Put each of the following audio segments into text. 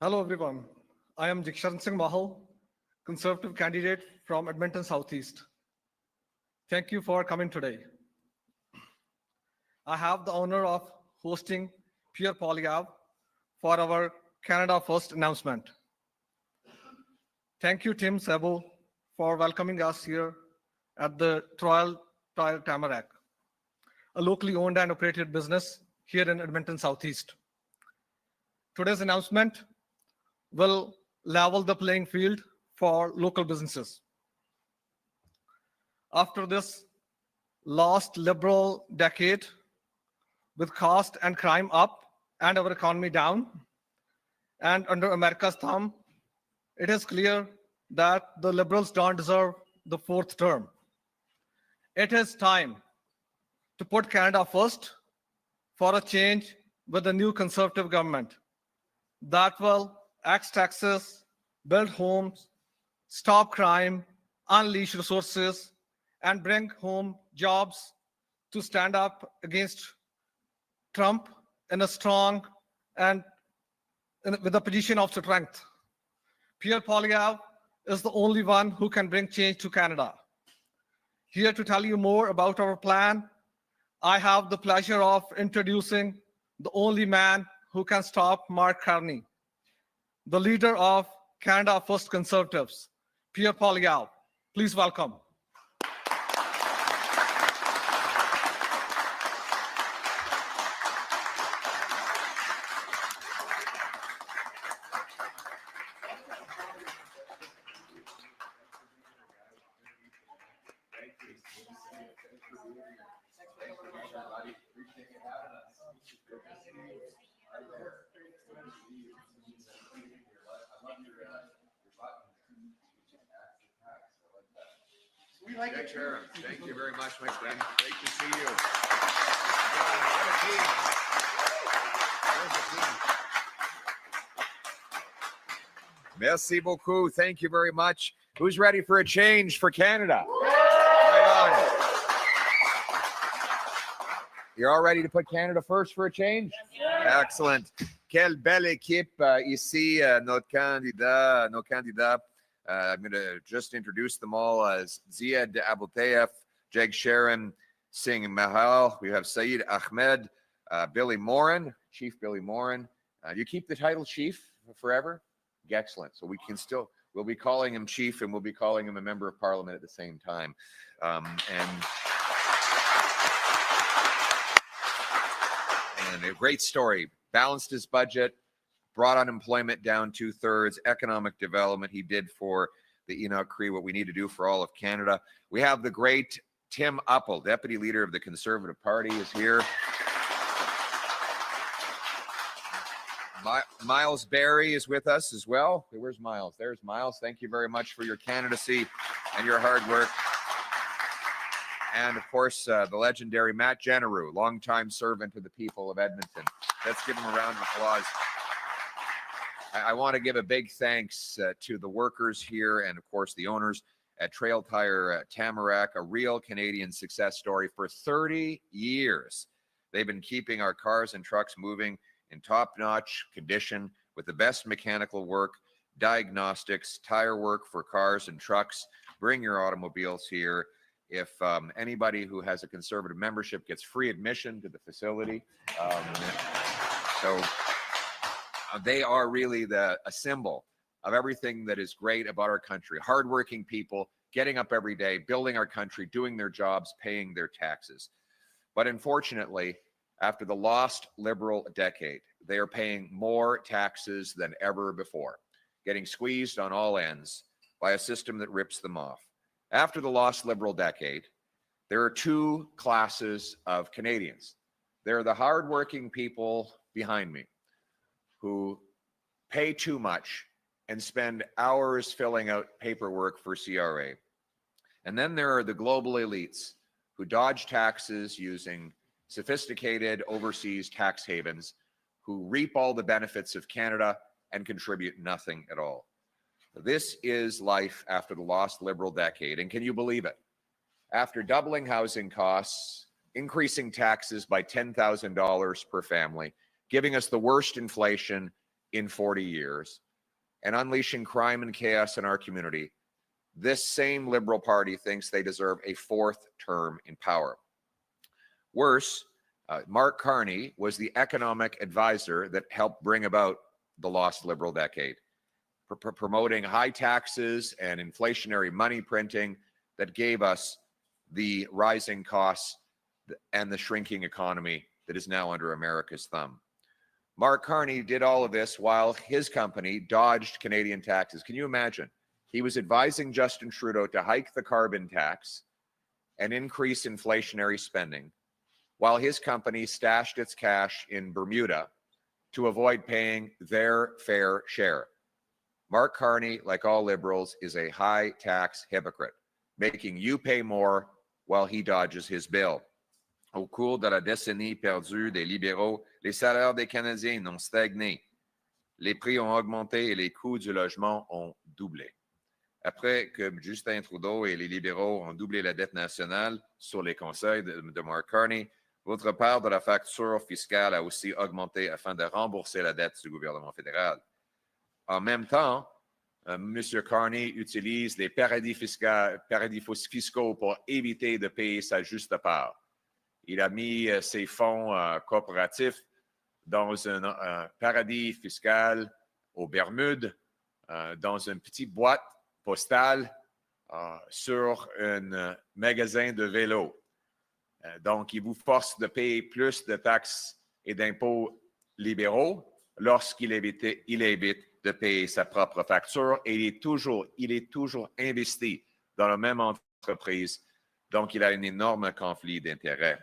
Hello, everyone. I am Jikshan Singh Mahal, Conservative candidate from Edmonton Southeast. Thank you for coming today. I have the honor of hosting Pierre Poilievre for our Canada First announcement. Thank you, Tim Sebo, for welcoming us here at the Royal Tamarack, a locally owned and operated business here in Edmonton Southeast. Today's announcement will level the playing field for local businesses. After this last liberal decade, with cost and crime up and our economy down, and under America's thumb, it is clear that the Liberals don't deserve the fourth term. It is time to put Canada first for a change with the new Conservative government that will axe taxes, build homes, stop crime, unleash resources, and bring home jobs to stand up against Trump in a strong and with a position of strength. Pierre Poilievre is the only one who can bring change to Canada. Here to tell you more about our plan, I have the pleasure of introducing the only man who can stop Mark Carney, the leader of Canada First Conservatives, Pierre Poilievre. Please welcome. Thank you very much, my friend. Great to see you. Merci beaucoup. Thank you very much. Who's ready for a change for Canada? Right on. You're all ready to put Canada first for a change? Excellent. Quelle belle équipe ici, nos candidats. I'm going to just introduce them all as Ziad Abouteif, Jeg Sharon Singh Mahal. We have Saeed Ahmed, Billy Morin, Chief Billy Morin. You keep the title Chief forever? Excellent. So we'll be calling him Chief and we'll be calling him a Member of Parliament at the same time. And a great story. Balanced his budget, brought unemployment down 2/3, economic development he did for the Enoch Cree, what we need to do for all of Canada. We have the great Tim Uppal, Deputy Leader of the Conservative Party, is here. Miles Barry is with us as well. Where's Miles? There's Miles. Thank you very much for your candidacy and your hard work. And of course, the legendary Matt Generou, longtime servant to the people of Edmonton. Let's give him a round of applause. I want to give a big thanks to the workers here and, of course, the owners at Trail Tire Tamarack, a real Canadian success story. For 30 years, they've been keeping our cars and trucks moving in top-notch condition with the best mechanical work, diagnostics, tire work for cars and trucks. Bring your automobiles here. If anybody who has a Conservative membership gets free admission to the facility. They are really a symbol of everything that is great about our country. Hardworking people, getting up every day, building our country, doing their jobs, paying their taxes. But unfortunately, after the lost Liberal decade, they are paying more taxes than ever before, getting squeezed on all ends by a system that rips them off. After the lost Liberal decade, there are two classes of Canadians. There are the hardworking people behind me who pay too much and spend hours filling out paperwork for CRA. And then there are the global elites who dodge taxes using sophisticated overseas tax havens, who reap all the benefits of Canada and contribute nothing at all. This is life after the lost Liberal decade. And can you believe it? After doubling housing costs, increasing taxes by $10,000 per family, giving us the worst inflation in 40 years, and unleashing crime and chaos in our community, this same Liberal Party thinks they deserve a fourth term in power. Worse, Mark Carney was the economic advisor that helped bring about the lost Liberal decade, promoting high taxes and inflationary money printing that gave us the rising costs and the shrinking economy that is now under America's thumb. Mark Carney did all of this while his company dodged Canadian taxes. Can you imagine? He was advising Justin Trudeau to hike the carbon tax and increase inflationary spending, while his company stashed its cash in Bermuda to avoid paying their fair share. Mark Carney, like all Liberals, is a high tax hypocrite, making you pay more while he dodges his bill. Au cours de la décennie perdue des libéraux, les salaires des Canadiens n'ont stagné. Les prix ont augmenté et les coûts du logement ont doublé. Après que Justin Trudeau et les libéraux ont doublé la dette nationale sur les conseils de Mark Carney, votre part de la facture fiscale a aussi augmenté afin de rembourser la dette du gouvernement fédéral. En même temps, M. Carney utilise les paradis fiscaux pour éviter de payer sa juste part. Il a mis ses fonds coopératifs dans un paradis fiscal aux Bermudes, dans une petite boîte postale sur un magasin de vélos. Donc, il vous force de payer plus de taxes et d'impôts libéraux lorsqu'il évite de payer sa propre facture, et il est toujours investi dans la même entreprise. Donc, il a un énorme conflit d'intérêts.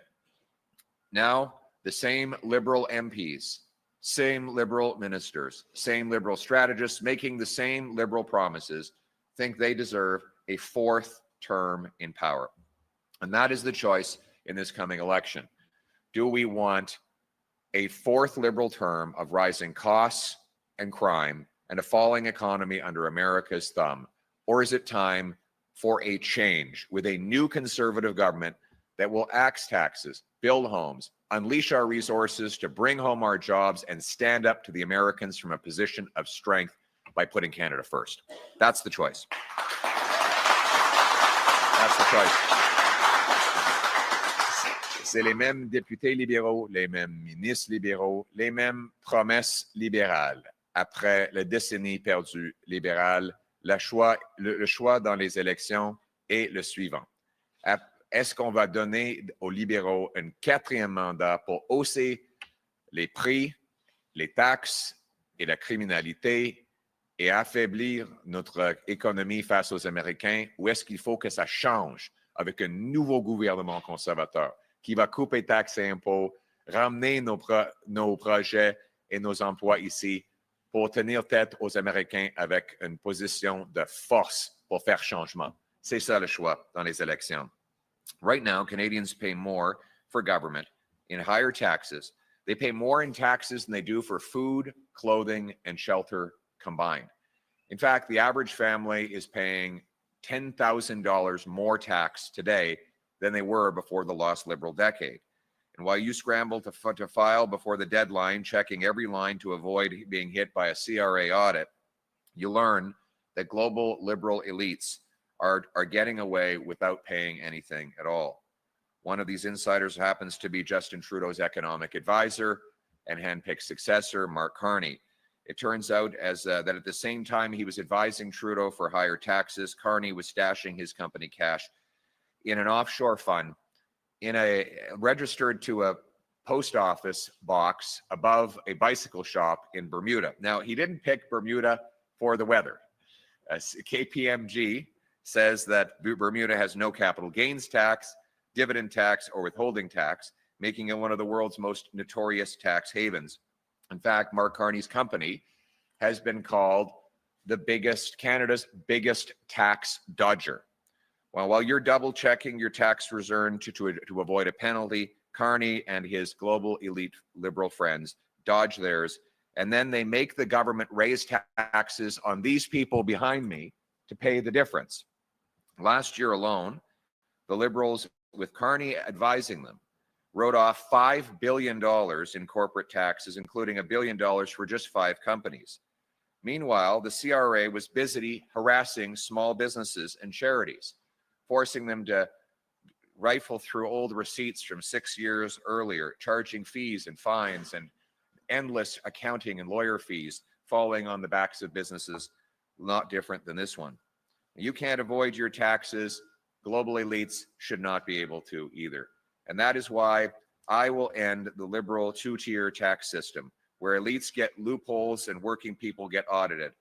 Now, the same Liberal MPs, same Liberal ministers, same Liberal strategists making the same Liberal promises think they deserve a fourth term in power. And that is the choice in this coming election. Do we want a fourth Liberal term of rising costs and crime and a falling economy under America's thumb? Or is it time for a change with a new Conservative government that will axe taxes, build homes, unleash our resources to bring home our jobs, and stand up to the Americans from a position of strength by putting Canada first? That's the choice. That's the choice. C'est les mêmes députés libéraux, les mêmes ministres libéraux, les mêmes promesses libérales. Après la décennie perdue libérale, le choix dans les élections est le suivant. Est-ce qu'on va donner aux libéraux un quatrième mandat pour hausser les prix, les taxes et la criminalité et affaiblir notre économie face aux Américains, ou est-ce qu'il faut que ça change avec un nouveau gouvernement conservateur qui va couper taxes et impôts, ramener nos projets et nos emplois ici pour tenir tête aux Américains avec une position de force pour faire changement? C'est ça le choix dans les élections. Right now, Canadians pay more for government in higher taxes. They pay more in taxes than they do for food, clothing, and shelter combined. In fact, the average family is paying $10,000 more tax today than they were before the lost Liberal decade. And while you scramble to file before the deadline, checking every line to avoid being hit by a CRA audit, you learn that global Liberal elites are getting away without paying anything at all. One of these insiders happens to be Justin Trudeau's economic advisor and handpicked successor, Mark Carney. It turns out that at the same time he was advising Trudeau for higher taxes, Carney was stashing his company cash in an offshore fund registered to a post office box above a bicycle shop in Bermuda. Now, he didn't pick Bermuda for the weather. KPMG says that Bermuda has no capital gains tax, dividend tax, or withholding tax, making it one of the world's most notorious tax havens. In fact, Mark Carney's company has been called Canada's biggest tax dodger. Well, while you're double checking your tax return to avoid a penalty, Carney and his global elite Liberal friends dodge theirs, and then they make the government raise taxes on these people behind me to pay the difference. Last year alone, the Liberals, with Carney advising them, wrote off $5 billion in corporate taxes, including $1 billion for just 5 companies. Meanwhile, the CRA was busy harassing small businesses and charities, forcing them to rifle through old receipts from 6 years earlier, charging fees and fines and endless accounting and lawyer fees falling on the backs of businesses not different than this one. You can't avoid your taxes. Global elites should not be able to either. And that is why I will end the liberal 2-tier tax system, where elites get loopholes and working people get audited.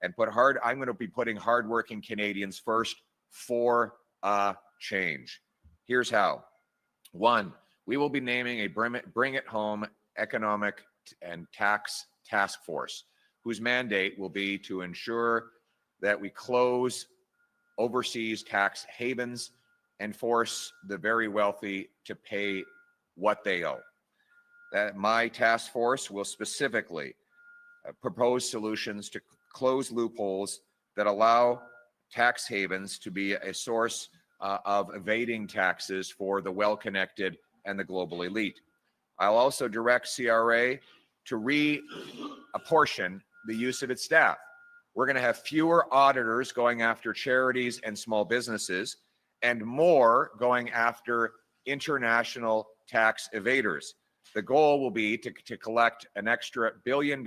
And I'm going to be putting hardworking Canadians first for a change. Here's how. 1, we will be naming a Bring It Home Economic and Tax Task Force, whose mandate will be to ensure that we close overseas tax havens and force the very wealthy to pay what they owe. That my task force will specifically propose solutions to close loopholes that allow tax havens to be a source of evading taxes for the well-connected and the global elite. I'll also direct CRA to reapportion the use of its staff. We're going to have fewer auditors going after charities and small businesses, and more going after international tax evaders. The goal will be to collect an extra $1 billion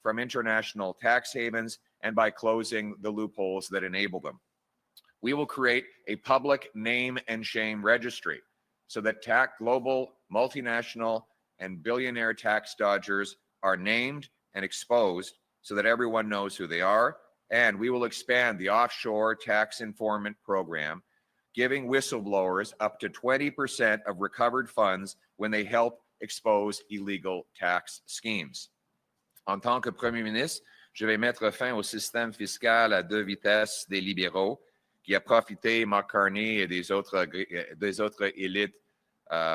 from international tax havens and by closing the loopholes that enable them. We will create a public name and shame registry so that global, multinational, and billionaire tax dodgers are named and exposed so that everyone knows who they are. And we will expand the offshore tax informant program, giving whistleblowers up to 20% of recovered funds when they help expose illegal tax schemes. En tant que Premier ministre, je vais mettre fin au système fiscal à 2 vitesses des libéraux qui a profité Mark Carney et des autres élites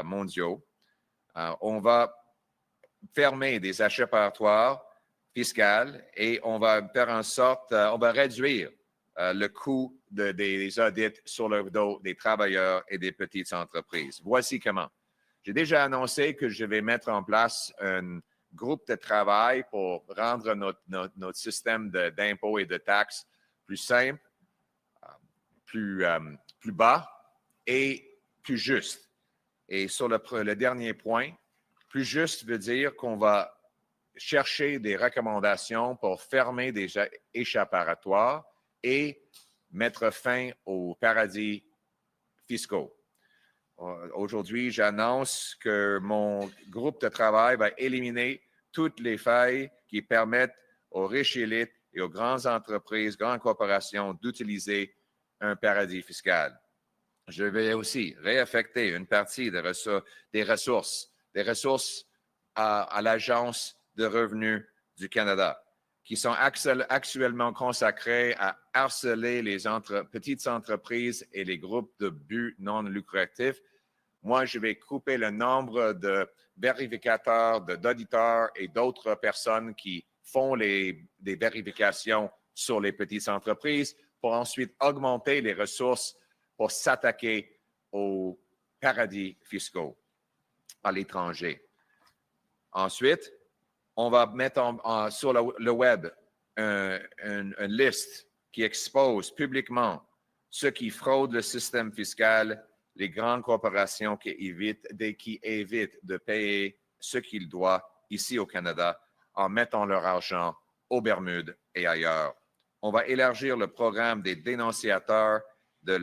mondiaux. On va fermer des échappatoires fiscales et on va faire en sorte, on va réduire le coût des audits sur le dos des travailleurs et des petites entreprises. Voici comment. J'ai déjà annoncé que je vais mettre en place un groupe de travail pour rendre notre système d'impôts et de taxes plus simple, plus bas et plus juste. Et sur le dernier point, plus juste veut dire qu'on va chercher des recommandations pour fermer des échappatoires et mettre fin aux paradis fiscaux. Aujourd'hui, j'annonce que mon groupe de travail va éliminer toutes les failles qui permettent aux riches élites et aux grandes entreprises, grandes corporations d'utiliser un paradis fiscal. Je vais aussi réaffecter une partie des ressources à l'Agence de revenus du Canada, qui sont actuellement consacrés à harceler les petites entreprises et les groupes de but non lucratifs. Moi, je vais couper le nombre de vérificateurs, d'auditeurs et d'autres personnes qui font des vérifications sur les petites entreprises pour ensuite augmenter les ressources pour s'attaquer aux paradis fiscaux à l'étranger. Ensuite, on va mettre sur le web une liste qui expose publiquement ceux qui fraudent le système fiscal, les grandes corporations qui évitent de payer ce qu'ils doivent ici au Canada en mettant leur argent aux Bermudes et ailleurs. On va élargir le programme des dénonciateurs de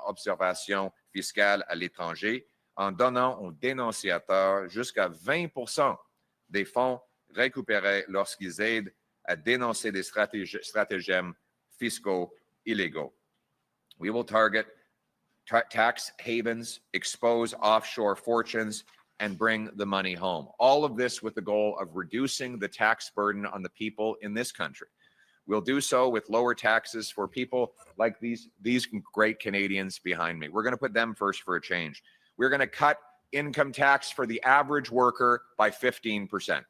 l'observation fiscale à l'étranger en donnant aux dénonciateurs jusqu'à 20% des fonds récupérés lorsqu'ils aident à dénoncer des stratagèmes fiscaux illégaux. We will target tax havens, expose offshore fortunes, and bring the money home. All of this with the goal of reducing the tax burden on the people in this country. We'll do so with lower taxes for people like these great Canadians behind me. We're going to put them first for a change. We're going to cut income tax for the average worker by 15%.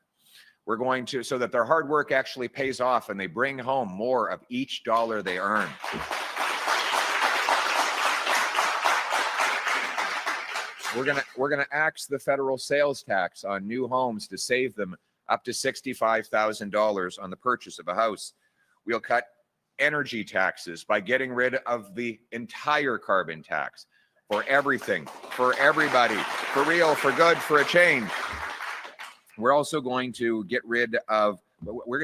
We're going to, so that their hard work actually pays off and they bring home more of each dollar they earn. We're gonna axe the federal sales tax on new homes to save them up to $65,000 on the purchase of a house. We'll cut energy taxes by getting rid of the entire carbon tax for everything, for everybody, for real, for good, for a change. We're also going to get rid of,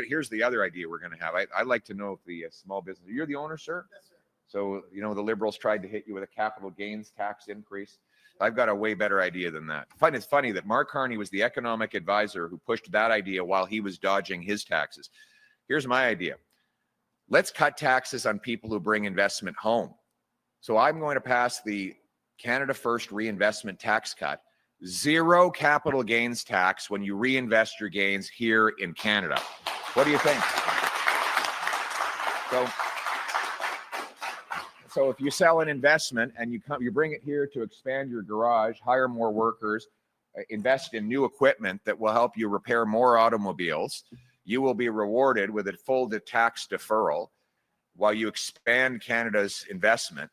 here's the other idea we're going to have. I'd like to know if the small business, you're the owner, sir? Yes, sir. So, you know, the Liberals tried to hit you with a capital gains tax increase. I've got a way better idea than that. It's funny that Mark Carney was the economic advisor who pushed that idea while he was dodging his taxes. Here's my idea. Let's cut taxes on people who bring investment home. So I'm going to pass the Canada First reinvestment tax cut. Zero capital gains tax when you reinvest your gains here in Canada. What do you think? So if you sell an investment and you bring it here to expand your garage, hire more workers, invest in new equipment that will help you repair more automobiles, you will be rewarded with a full tax deferral while you expand Canada's investment.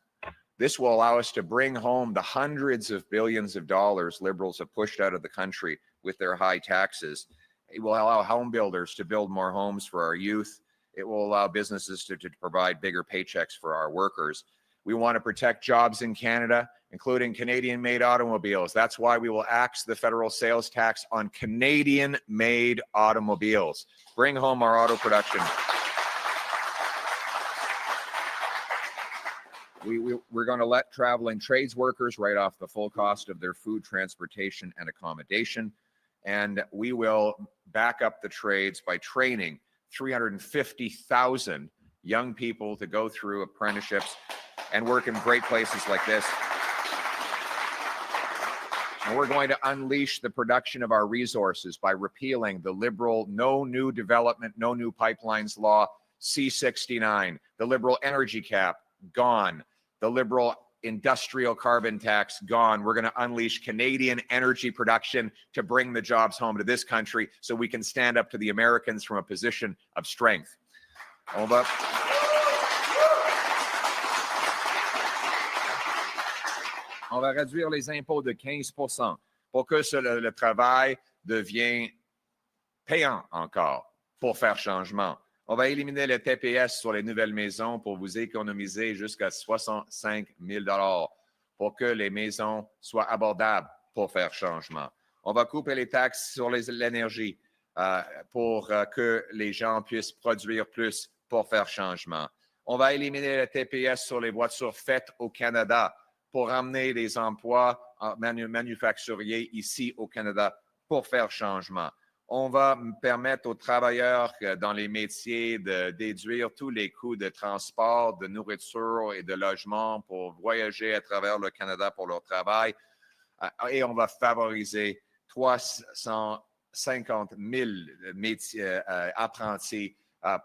This will allow us to bring home the hundreds of billions of dollars Liberals have pushed out of the country with their high taxes. It will allow home builders to build more homes for our youth. It will allow businesses to provide bigger paychecks for our workers. We want to protect jobs in Canada, including Canadian-made automobiles. That's why we will axe the federal sales tax on Canadian-made automobiles. Bring home our auto production. We're going to let traveling trades workers write off the full cost of their food, transportation, and accommodation. And we will back up the trades by training 350,000 young people to go through apprenticeships and work in great places like this. And we're going to unleash the production of our resources by repealing the Liberal no new development, no new pipelines law, C-69, the Liberal energy cap, gone. The Liberal industrial carbon tax, gone. We're going to unleash Canadian energy production to bring the jobs home to this country so we can stand up to the Americans from a position of strength. On va réduire les impôts de 15% pour que le travail devienne payant encore pour faire changement. On va éliminer le TPS sur les nouvelles maisons pour vous économiser jusqu'à 65 000 $ pour que les maisons soient abordables pour faire changement. On va couper les taxes sur l'énergie pour que les gens puissent produire plus pour faire changement. On va éliminer le TPS sur les voitures faites au Canada pour amener des emplois manufacturiers ici au Canada pour faire changement. On va permettre aux travailleurs dans les métiers de déduire tous les coûts de transport, de nourriture et de logement pour voyager à travers le Canada pour leur travail. Et on va favoriser 350 000 apprentis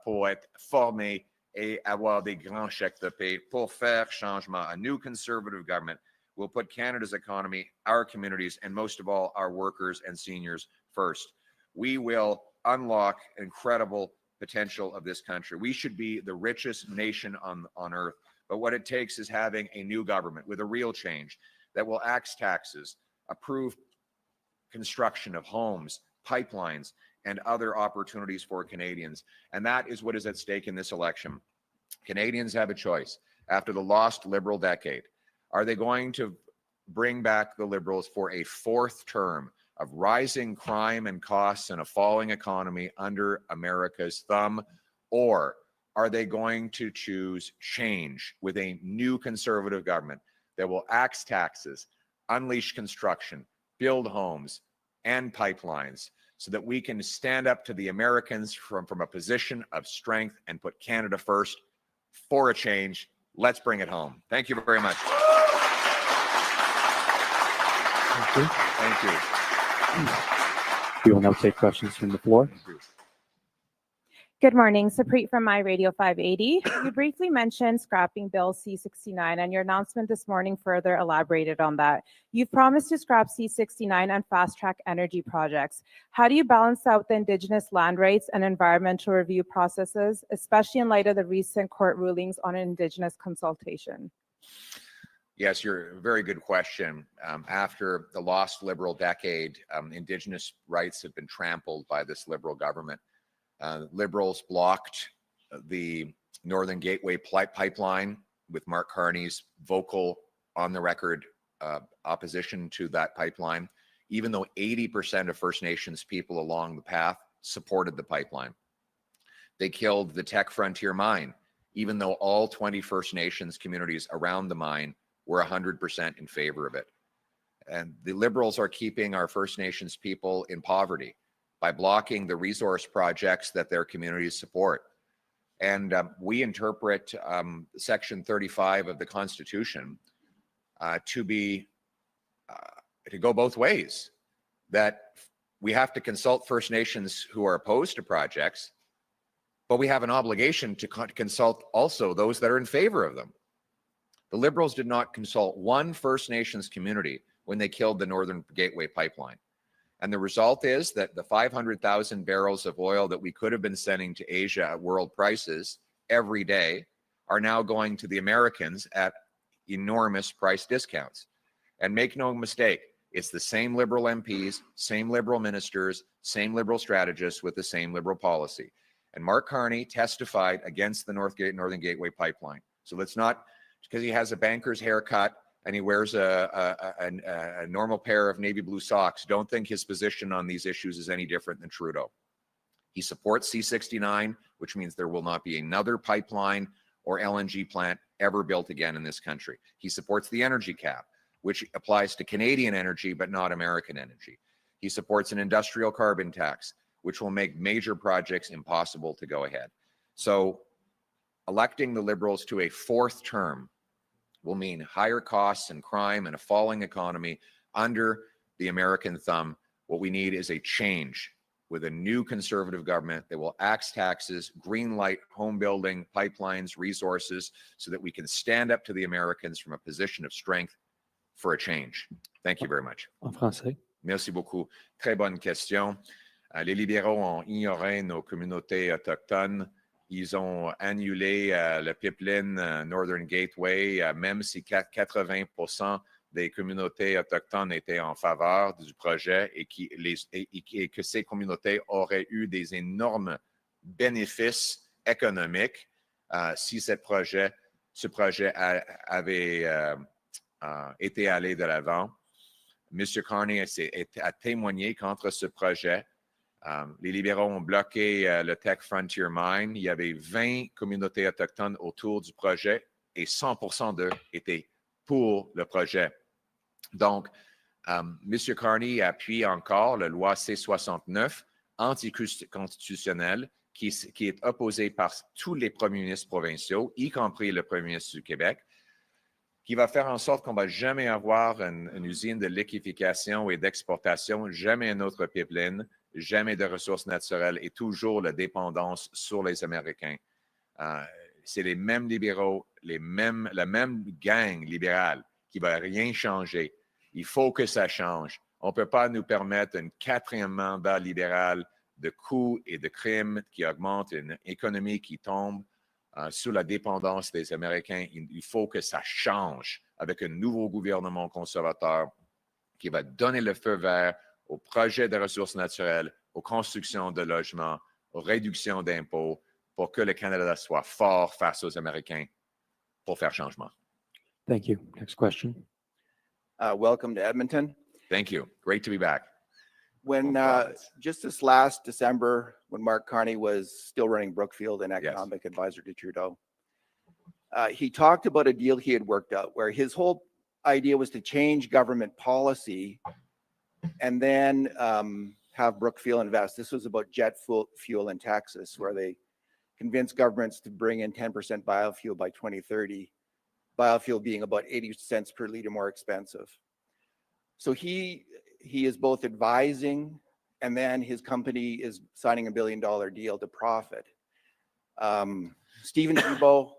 pour être formés et avoir des grands chèques de paie pour faire changement. A new conservative government will put Canada's economy, our communities, and most of all, our workers and seniors first. We will unlock incredible potential of this country. We should be the richest nation on earth, but what it takes is having a new government with a real change that will axe taxes, approve construction of homes, pipelines, and other opportunities for Canadians. And that is what is at stake in this election. Canadians have a choice. After the lost Liberal decade, are they going to bring back the Liberals for a fourth term of rising crime and costs and a falling economy under America's thumb? Or are they going to choose change with a new conservative government that will axe taxes, unleash construction, build homes and pipelines so that we can stand up to the Americans from a position of strength and put Canada first for a change? Let's bring it home. Thank you very much. Thank you. Thank you. We will now take questions from the floor. Good morning, Supreet from My Radio 580. You briefly mentioned scrapping Bill C-69, and your announcement this morning further elaborated on that. You've promised to scrap C-69 and fast-track energy projects. How do you balance out the Indigenous land rights and environmental review processes, especially in light of the recent court rulings on Indigenous consultation? Yes, you're a very good question. After the lost Liberal decade, Indigenous rights have been trampled by this Liberal government. Liberals blocked the Northern Gateway pipeline with Mark Carney's vocal, on the record, opposition to that pipeline, even though 80% of First Nations people along the path supported the pipeline. They killed the Tech Frontier mine, even though all 20 First Nations communities around the mine were 100% in favor of it. And the Liberals are keeping our First Nations people in poverty by blocking the resource projects that their communities support. And we interpret Section 35 of the Constitution to go both ways, that we have to consult First Nations who are opposed to projects, but we have an obligation to consult also those that are in favor of them. The Liberals did not consult one First Nations community when they killed the Northern Gateway pipeline. And the result is that the 500,000 barrels of oil that we could have been sending to Asia at world prices every day are now going to the Americans at enormous price discounts. And make no mistake, it's the same Liberal MPs, same Liberal ministers, same Liberal strategists with the same Liberal policy. And Mark Carney testified against the Northern Gateway pipeline. So let's not, because he has a banker's haircut and he wears a normal pair of navy blue socks, don't think his position on these issues is any different than Trudeau. He supports C-69, which means there will not be another pipeline or LNG plant ever built again in this country. He supports the energy cap, which applies to Canadian energy, but not American energy. He supports an industrial carbon tax, which will make major projects impossible to go ahead. So electing the Liberals to a fourth term will mean higher costs and crime and a falling economy under the American thumb. What we need is a change with a new Conservative government that will axe taxes, green light home building, pipelines, resources, so that we can stand up to the Americans from a position of strength for a change. Thank you very much. En français. Merci beaucoup. Très bonne question. Les libéraux ont ignoré nos communautés autochtones. Ils ont annulé le pipeline Northern Gateway, même si 80% des communautés autochtones étaient en faveur du projet et que ces communautés auraient eu des énormes bénéfices économiques si ce projet avait été allé de l'avant. M. Carney a témoigné contre ce projet. Les libéraux ont bloqué le Tech Frontier Mine. Il y avait 20 communautés autochtones autour du projet et 100% d'eux étaient pour le projet. Donc, M. Carney appuie encore la loi C-69 anticonstitutionnelle qui est opposée par tous les premiers ministres provinciaux, y compris le premier ministre du Québec, qui va faire en sorte qu'on ne va jamais avoir une usine de liquéfaction et d'exportation, jamais un autre pipeline, jamais de ressources naturelles et toujours la dépendance sur les Américains. C'est les mêmes libéraux, la même gang libérale qui ne va rien changer. Il faut que ça change. On ne peut pas nous permettre un quatrième mandat libéral de coups et de crimes qui augmente une économie qui tombe sous la dépendance des Américains. Il faut que ça change avec un nouveau gouvernement conservateur qui va donner le feu vert aux projets de ressources naturelles, aux constructions de logements, aux réductions d'impôts pour que le Canada soit fort face aux Américains pour faire changement. Thank you. Next question. Welcome to Edmonton. Thank you. Great to be back. When just this last December, when Mark Carney was still running Brookfield and economic advisor to Trudeau, he talked about a deal he had worked out where his whole idea was to change government policy and then have Brookfield invest. This was about jet fuel in Texas, where they convinced governments to bring in 10% biofuel by 2030, biofuel being about 80 cents per liter more expensive. So he is both advising, and then his company is signing $1 billion deal to profit. Stephen Thibault,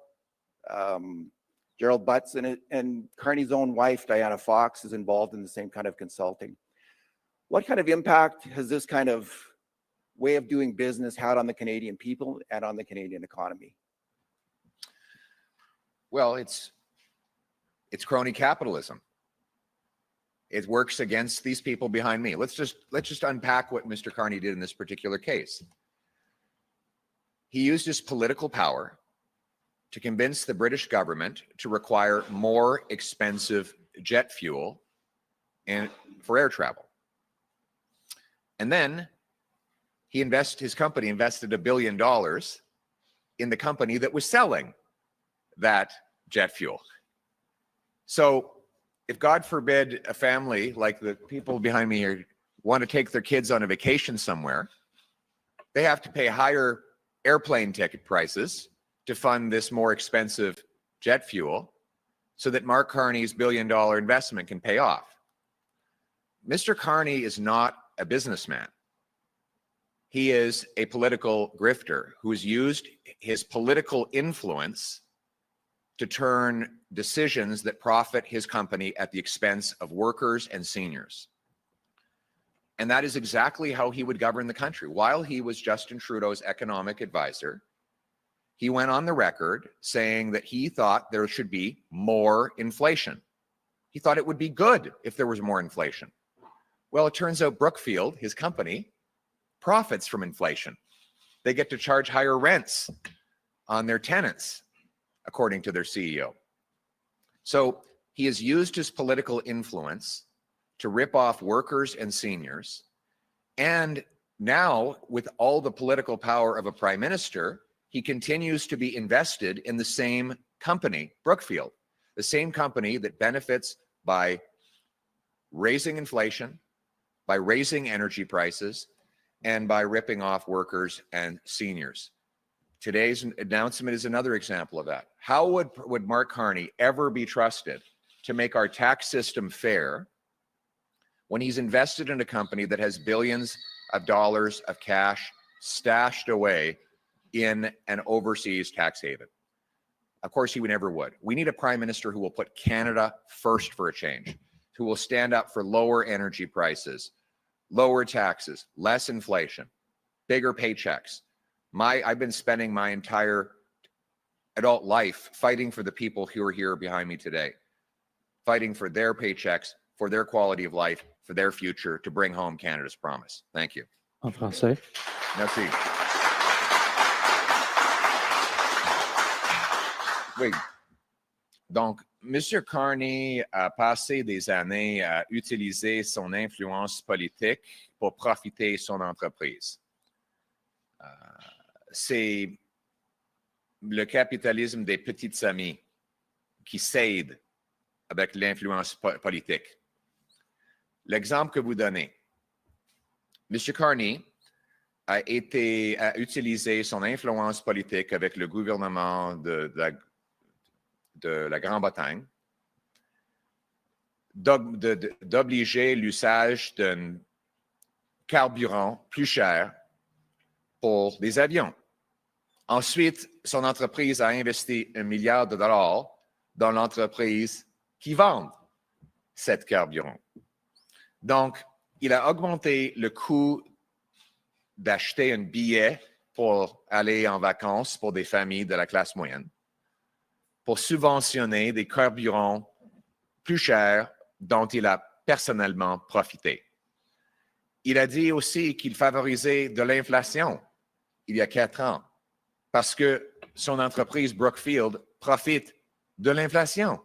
Gerald Butts, and Carney's own wife, Diana Fox, is involved in the same kind of consulting. What kind of impact has this kind of way of doing business had on the Canadian people and on the Canadian economy? Well, it's It's crony capitalism. It works against these people behind me. Let's just unpack what Mr. Carney did in this particular case. He used his political power to convince the British government to require more expensive jet fuel and for air travel. And then his company invested $1 billion in the company that was selling that jet fuel. So if, God forbid, a family like the people behind me here want to take their kids on a vacation somewhere, they have to pay higher airplane ticket prices to fund this more expensive jet fuel so that Mark Carney's $1 billion investment can pay off. Mr. Carney is not a businessman. He is a political grifter who has used his political influence to turn decisions that profit his company at the expense of workers and seniors. And that is exactly how he would govern the country. While he was Justin Trudeau's economic advisor, he went on the record saying that he thought there should be more inflation. He thought it would be good if there was more inflation. Well, it turns out Brookfield, his company, profits from inflation. They get to charge higher rents on their tenants, according to their CEO. So he has used his political influence to rip off workers and seniors. And now, with all the political power of a prime minister, he continues to be invested in the same company, Brookfield, the same company that benefits by raising inflation, by raising energy prices, and by ripping off workers and seniors. Today's announcement is another example of that. How would Mark Carney ever be trusted to make our tax system fair when he's invested in a company that has billions of dollars of cash stashed away in an overseas tax haven? Of course, he never would. We need a prime minister who will put Canada first for a change, who will stand up for lower energy prices, lower taxes, less inflation, bigger paychecks. I've been spending my entire adult life fighting for the people who are here behind me today, fighting for their paychecks, for their quality of life, for their future, to bring home Canada's promise. Thank you. En français. Merci. Oui. Donc, M. Carney a passé des années à utiliser son influence politique pour profiter de son entreprise. C'est le capitalisme des petites amies qui cède avec l'influence politique. L'exemple que vous donnez, M. Carney a utilisé son influence politique avec le gouvernement de la Grande-Bretagne d'obliger l'usage d'un carburant plus cher pour les avions. Ensuite, son entreprise a investi $1 milliard dans l'entreprise qui vend cet carburant. Donc, il a augmenté le coût d'acheter un billet pour aller en vacances pour des familles de la classe moyenne, pour subventionner des carburants plus chers dont il a personnellement profité. Il a dit aussi qu'il favorisait de l'inflation il y a 4 ans parce que son entreprise Brookfield profite de l'inflation.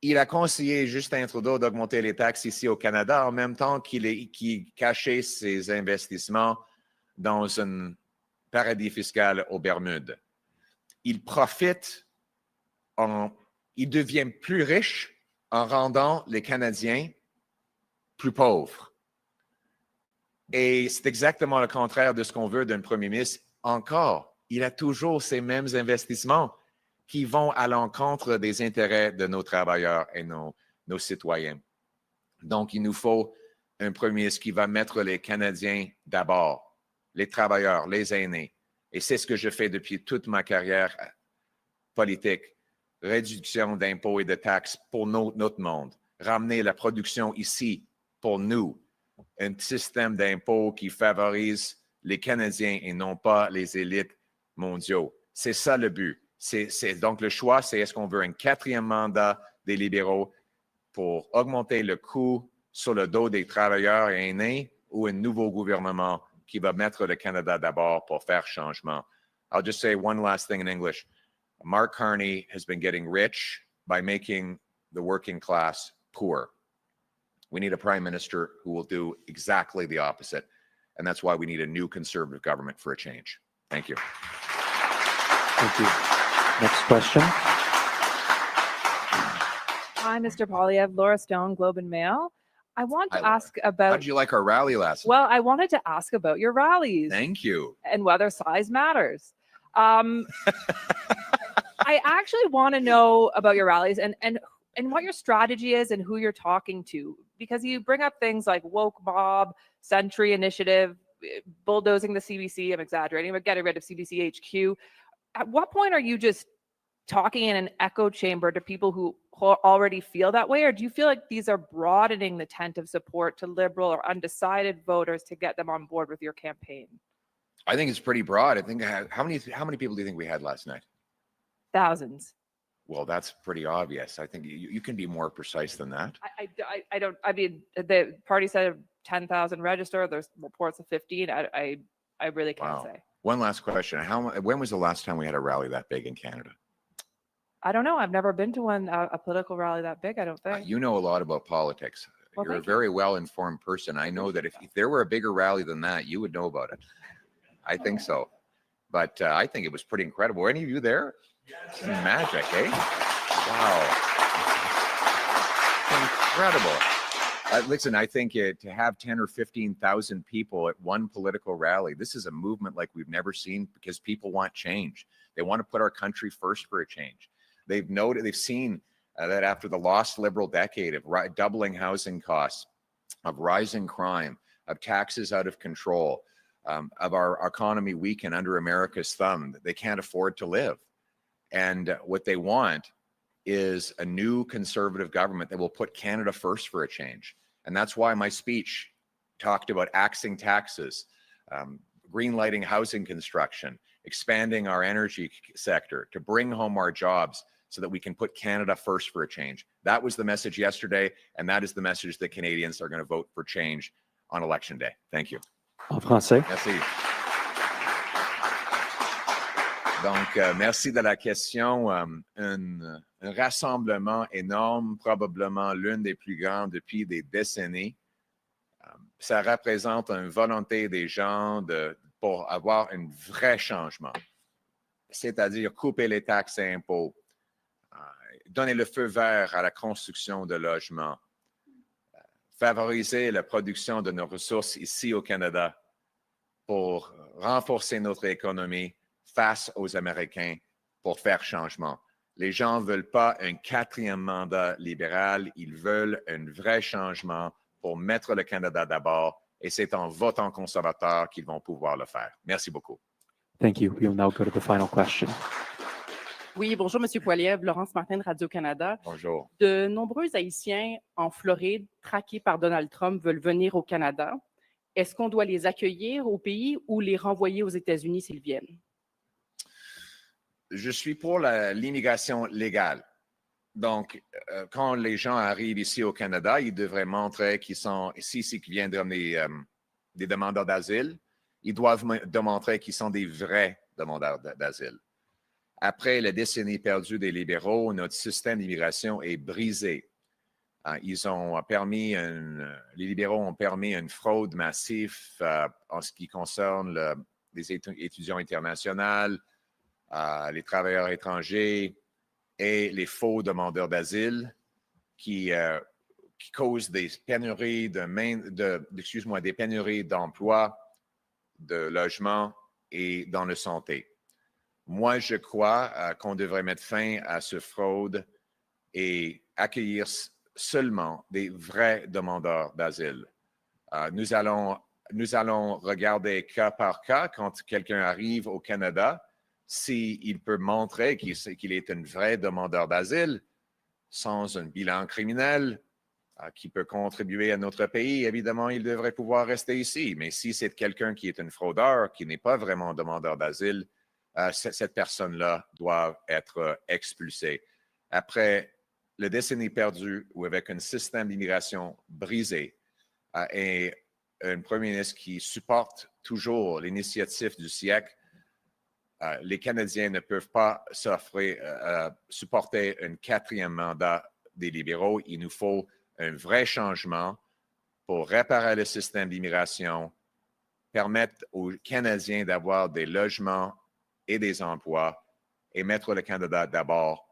Il a conseillé Justin Trudeau d'augmenter les taxes ici au Canada en même temps qu'il cachait ses investissements dans un paradis fiscal aux Bermudes. Il devient plus riche en rendant les Canadiens plus pauvres. Et c'est exactement le contraire de ce qu'on veut d'un premier ministre. Encore, il a toujours ces mêmes investissements qui vont à l'encontre des intérêts de nos travailleurs et nos citoyens. Donc, il nous faut un premier ministre qui va mettre les Canadiens d'abord, les travailleurs, les aînés. Et c'est ce que je fais depuis toute ma carrière politique. Réduction d'impôts et de taxes pour notre monde. Ramener la production ici pour nous. Un système d'impôts qui favorise les Canadiens et non pas les élites mondiaux. C'est ça le but. Donc, le choix, c'est est-ce qu'on veut un 4e mandat des libéraux pour augmenter le coût sur le dos des travailleurs et aînés ou un nouveau gouvernement qui va mettre le Canada d'abord pour faire changement. I'll just say one last thing in English. Mark Carney has been getting rich by making the working class poor. We need a prime minister who will do exactly the opposite. And that's why we need a new conservative government for a change. Thank you. Thank you. Next question. Hi, Mr. Poilievre, Laura Stone, Globe and Mail. I want Hi, to Laura. ask How about, did you like our rally last night? well, I wanted to ask about your rallies Thank you. and whether size matters. I actually want to know about your rallies and what your strategy is and who you're talking to, because you bring up things like woke mob, Century Initiative, bulldozing the CBC. I'm exaggerating, but getting rid of CBC HQ. At what point are you just talking in an echo chamber to people who already feel that way, or do you feel like these are broadening the tent of support to liberal or undecided voters to get them on board with your campaign? I think it's pretty broad. I think how many people do you think we had last night? Thousands. Well, that's pretty obvious. I think you can be more precise than that. I don't. I mean, the party said 10,000 registered. There's reports of 15. I really can't Wow. say. One last question. When was the last time we had a rally that big in Canada? I don't know. I've never been to a political rally that big, I don't think. You know a lot about politics. Well, You're a thank you. very well-informed person. I know that if there were a bigger rally than that, you would know about it. I think so. But I think it was pretty incredible. Were any of you there? Yes. Magic, eh? Wow. Incredible. Listen, I think to have 10 or 15,000 people at one political rally, this is a movement like we've never seen because people want change. They want to put our country first for a change. They've seen that after the lost liberal decade of doubling housing costs, of rising crime, of taxes out of control, of our economy weakened under America's thumb, they can't afford to live. And what they want is a new conservative government that will put Canada first for a change. And that's why my speech talked about axing taxes, greenlighting housing construction, expanding our energy sector to bring home our jobs so that we can put Canada first for a change. That was the message yesterday, and that is the message that Canadians are going to vote for change on election day. Thank you. En français. Merci. Donc, merci de la question. Un rassemblement énorme, probablement l'une des plus grandes depuis des décennies. Ça représente une volonté des gens pour avoir un vrai changement, c'est-à-dire couper les taxes et impôts, donner le feu vert à la construction de logements, favoriser la production de nos ressources ici au Canada pour renforcer notre économie face aux Américains pour faire changement. Les gens ne veulent pas un 4e mandat libéral, ils veulent un vrai changement pour mettre le Canada d'abord, et c'est en votant conservateur qu'ils vont pouvoir le faire. Merci beaucoup. Thank you. We will now go to the final question. Oui, bonjour, M. Poilievre, Laurence Martin de Radio-Canada. Bonjour. De nombreux Haïtiens en Floride, traqués par Donald Trump, veulent venir au Canada. Est-ce qu'on doit les accueillir au pays ou les renvoyer aux États-Unis s'ils viennent? Je suis pour l'immigration légale. Donc, quand les gens arrivent ici au Canada, ils devraient montrer qu'ils sont ici, qui viennent des demandeurs d'asile. Ils doivent démontrer qu'ils sont des vrais demandeurs d'asile. Après la décennie perdue des libéraux, notre système d'immigration est brisé. Les libéraux ont permis une fraude massive en ce qui concerne les étudiants internationaux, les travailleurs étrangers et les faux demandeurs d'asile qui causent des pénuries des pénuries d'emploi, de logement et dans la santé. Moi, je crois qu'on devrait mettre fin à cette fraude et accueillir seulement des vrais demandeurs d'asile. Nous allons regarder cas par cas quand quelqu'un arrive au Canada, s'il peut montrer qu'il est un vrai demandeur d'asile sans un bilan criminel qui peut contribuer à notre pays, évidemment, il devrait pouvoir rester ici. Mais si c'est quelqu'un qui est un fraudeur, qui n'est pas vraiment demandeur d'asile, cette personne-là doit être expulsée. Après la décennie perdue ou avec un système d'immigration brisé et un premier ministre qui supporte toujours l'initiative du siècle, les Canadiens ne peuvent pas supporter un 4e mandat des libéraux. Il nous faut un vrai changement pour réparer le système d'immigration, permettre aux Canadiens d'avoir des logements et des emplois et mettre le Canada d'abord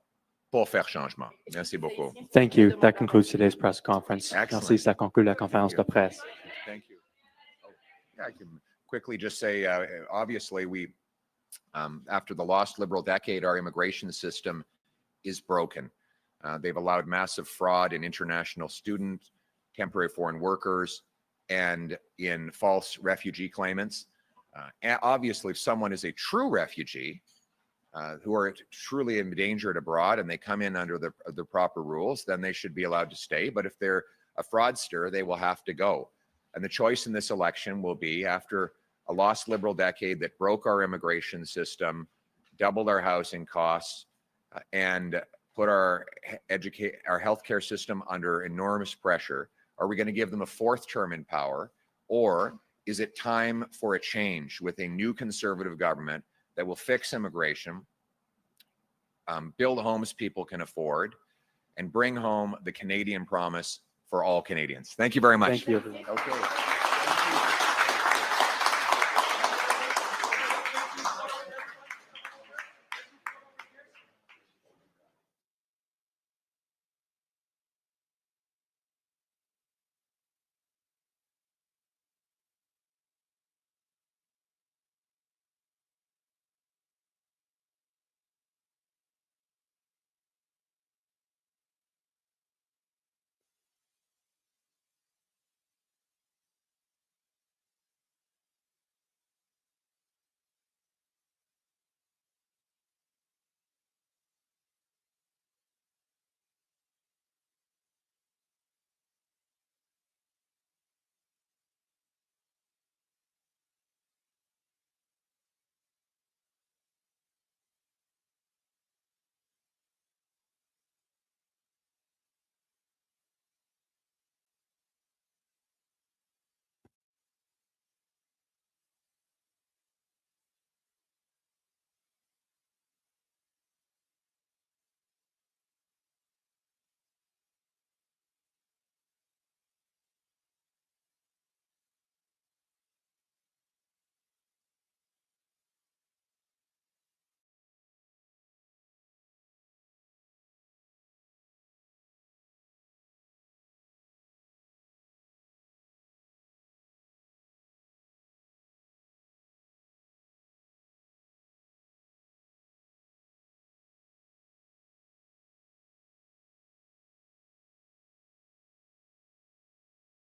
pour faire changement. Merci beaucoup. Thank you. That concludes today's press conference. Excellent. Merci, ça conclut la conférence de presse. Thank you. Oh, yeah, I can quickly just say, obviously, after the lost Liberal decade, our immigration system is broken. They've allowed massive fraud in international students, temporary foreign workers, and in false refugee claimants. And obviously, if someone is a true refugee, who are truly endangered abroad and they come in under the proper rules, then they should be allowed to stay. But if they're a fraudster, they will have to go. And the choice in this election will be, after a lost Liberal decade that broke our immigration system, doubled our housing costs, and put our healthcare system under enormous pressure, are we going to give them a 4th term in power? Or is it time for a change with a new Conservative government that will fix immigration, build homes people can afford, and bring home the Canadian promise for all Canadians? Thank you very much. Thank you, everyone. Okay. Thank you.